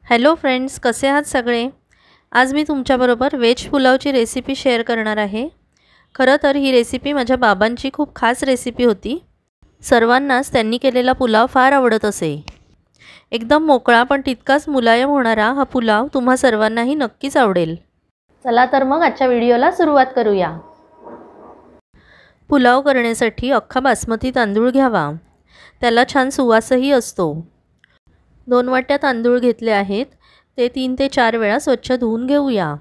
Hello friends, कसे आहात सगळे। आज मी तुमच्याबरोबर वेज पुलावची रेसिपी शेअर करणार आहे। खरं तर ही रेसिपी माझ्या बाबांची खूप खास रेसिपी होती। सर्वांनाच त्यांनी केलेला पुलाव फार आवडत असे। एकदम मोकळा पण तितकाच मुलायम होणारा हा पुलाव तुम्हा सर्वांनाही नक्कीच आवडेल। चला तर मग आजच्या व्हिडिओला सुरुवात करूया। पुलाव करण्यासाठी अख्खा बासमती तांदूळ घ्यावा। त्याला छान सुवासही असतो। 2 वाट्या तांदूळ घेतले आहेत। ते 3 ते 4 वेळा स्वच्छ धुवून घेऊया।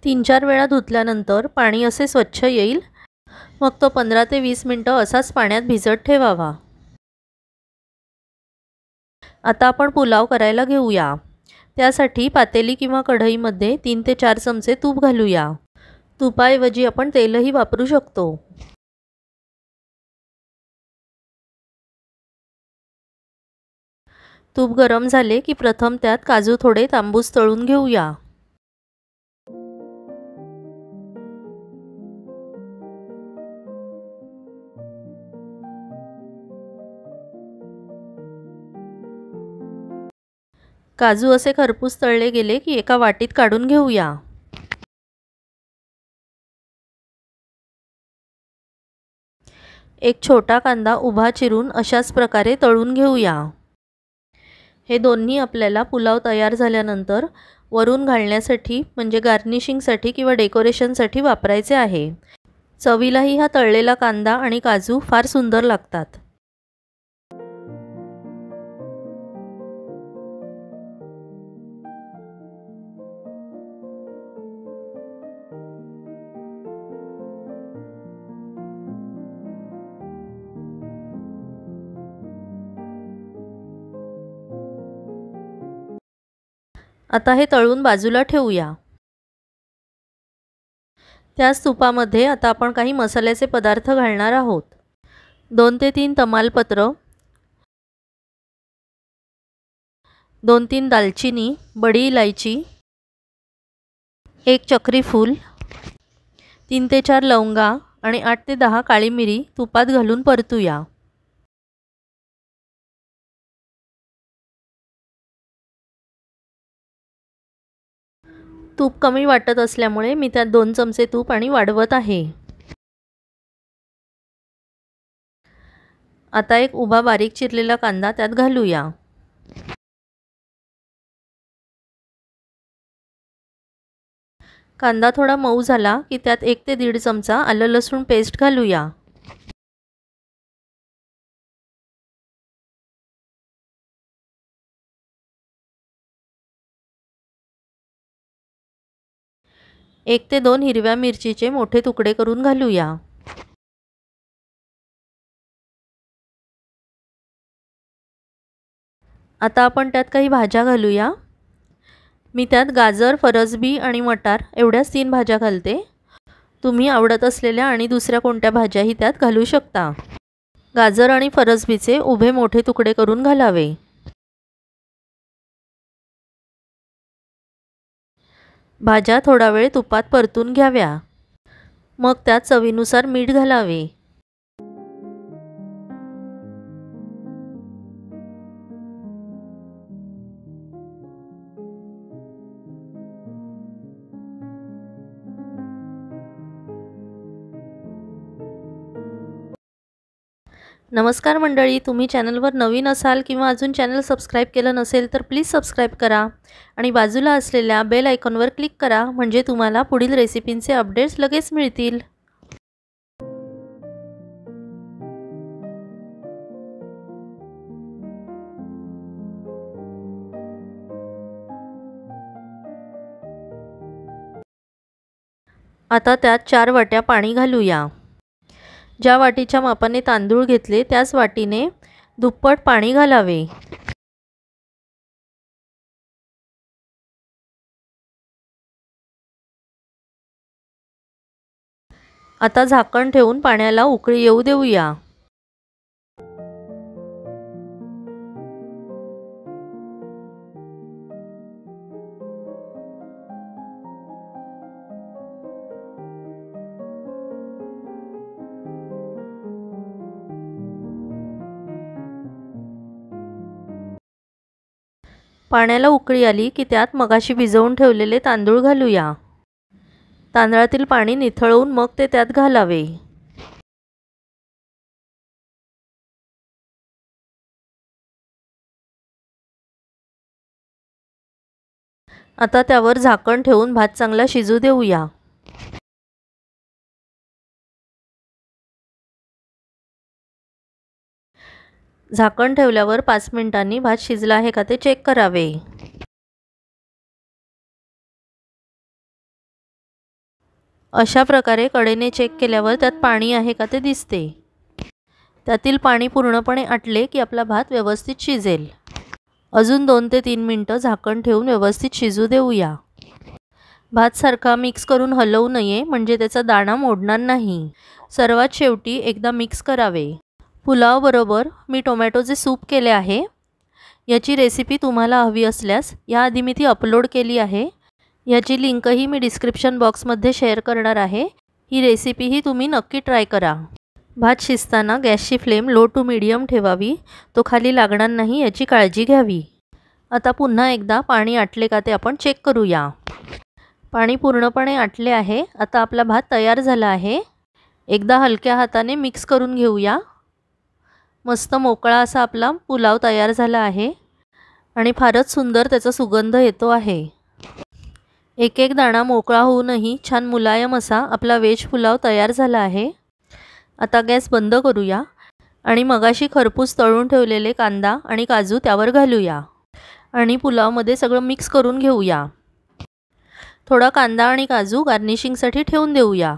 तीन 4 वेळा धुतल्यानंतर पाणी असे स्वच्छ येईल। मग तो 15 ते 20 मिनिटे असाच पाण्यात भिजत ठेवावा। आता आपण पुलाव करायला घेऊया। त्यासाठी पातेली किंवा कढईमध्ये 3 ते 4 चमचे तूप घालूया। तुपाऐवजी आपण तेलही वापरू शकतो। तूप गरम झाले की प्रथम त्यात काजू थोडे तांबूस तळून घेऊया। काजू असे खरपूस तळले गेले की एका वाटीत काढून घेऊया। एक छोटा कांदा उभा चिरून अशाच प्रकारे तळून घेऊया। हे दोन्ही आपल्याला पुलाव तयार झाल्यानंतर वरून घालण्यासाठी म्हणजे गार्निशिंगसाठी किंवा डेकोरेशनसाठी वापरायचे आहे। चवीलाही हा तळलेला कांदा आणि काजू फार सुंदर लागतात। आता हे तळून बाजूला ठेवूया। त्याच तुपामध्ये आता आपण काही मसाल्याचे पदार्थ घालणार आहोत। 2 ते 3 तमालपत्र, 2-3 दालचिनी, बडी इलायची, 1 चक्री फूल, 3 ते 4 लवंगा आणि 8 ते 10 काळी मिरी तुपात घालून परतूया। तूप कमी वाटत असल्यामुळे मी त्यात 2 चमचे तूप आणि वाढवत आहे। आता एक उभा बारीक चिरलेला कांदा त्यात घालूया। कांदा थोडा मऊ झाला की त्यात 1 ते 1.5 चमचा आलं लसूण पेस्ट घालूया। एक ते 2 हिरव्या मिरचीचे मोठे तुकडे करून घालूया। आता आपण त्यात काही भाज्या घालूया। मी त्यात गाजर, फरसबी आणि मटार एवढ्याच 3 भाज्या घालते। तुम्ही आवडत असलेल्या आणि दुसऱ्या कोणत्या भाज्याही त्यात घालू शकता। गाजर आणि फरसबीचे उभे मोठे तुकडे करून घालावे। भाज्या थोडा वेळ तुपात परतून घ्याव्या। मग त्यात चवीनुसार मीठ घालावे। नमस्कार मंडळी, तुम्ही चॅनलवर नवीन असाल किंवा अजून चॅनल सबस्क्राइब केलं नसेल तर प्लीज सबस्क्राइब करा आणि बाजूला असलेल्या बेल आयकॉनवर क्लिक करा, म्हणजे तुम्हाला पुढील रेसिपींचे अपडेट्स लगेच मिळतील। आता त्यात 4 वाट्या पाणी घालूया। ज्या वाटीच्या मापाने तांदूळ घेतले त्याच वाटीने दुप्पट पाणी घालावे। आता झाकण ठेवून पाण्याला उकळी येऊ देऊया। पाण्याला उकळी आली की त्यात मगाशी भिजवून ठेवलेले तांदूळ घालूया। तांदळातील पाणी निथळवून मग ते त्यात घालावे। आता त्यावर झाकण ठेवून भात चांगला शिजू देऊया। झाकण ठेवल्यावर 5 मिनिटांनी भात शिजला आहे का ते चेक करावे। अशा प्रकारे कडेने चेक केल्यावर त्यात पाणी आहे का ते दिसते। त्यातील पाणी पूर्णपणे आटले की आपला भात व्यवस्थित शिजेल। अजून 2 ते 3 मिनिटं झाकण ठेवून व्यवस्थित शिजू देऊया। भात सारखा मिक्स करून हलवू नये म्हणजे त्याचा दाणा मोडणार नाही। सर्वात शेवटी एकदा मिक्स करावे। पुलाव बरोबर मी टोमॅटोचे सूप केले आहे। याची रेसिपी तुम्हाला हवी असल्यास याआधी मी ती अपलोड केली आहे। याची लिंकही मी डिस्क्रिप्शन बॉक्समध्ये शेअर करणार आहे। ही रेसिपीही तुम्ही नक्की ट्राय करा। भात शिजताना गॅसची फ्लेम लो टू मीडियम ठेवावी, तो खाली लागणार नाही याची काळजी घ्यावी। आता पुन्हा एकदा पाणी आटले का ते आपण चेक करूया। पाणी पूर्णपणे आटले आहे। आता आपला भात तयार झाला आहे। एकदा हलक्या हाताने मिक्स करून घेऊया। मस्त मोकळा असा आपला पुलाव तयार झाला आहे आणि फारच सुंदर त्याचा सुगंध येतो आहे। एक एक दाणा मोकळा होऊनही छान मुलायम असा आपला व्हेज पुलाव तयार झाला आहे। आता गॅस बंद करूया आणि मगाशी खरपूस तळून ठेवलेले कांदा आणि काजू त्यावर घालूया आणि पुलावमध्ये सगळं मिक्स करून घेऊया। थोडा कांदा आणि काजू गार्निशिंगसाठी ठेवून देऊया।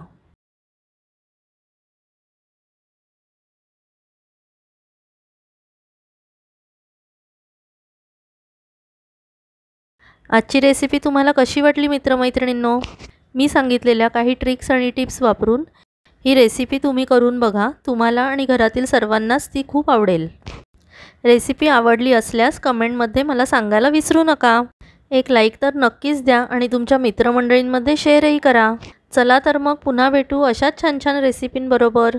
आजची रेसिपी तुम्हाला कशी वाटली मित्रमैत्रिणींनो? मी सांगितलेल्या काही ट्रिक्स आणि टिप्स वापरून ही रेसिपी तुम्ही करून बघा। तुम्हाला आणि घरातील सर्वांनाच ती खूप आवडेल। रेसिपी आवडली असल्यास कमेंटमध्ये मला सांगायला विसरू नका। एक लाईक तर नक्कीच द्या आणि तुमच्या मित्रमंडळींमध्ये शेअरही करा। चला तर मग पुन्हा भेटू अशाच छान छान रेसिपींबरोबर।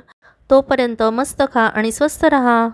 तोपर्यंत मस्त खा आणि स्वस्त रहा।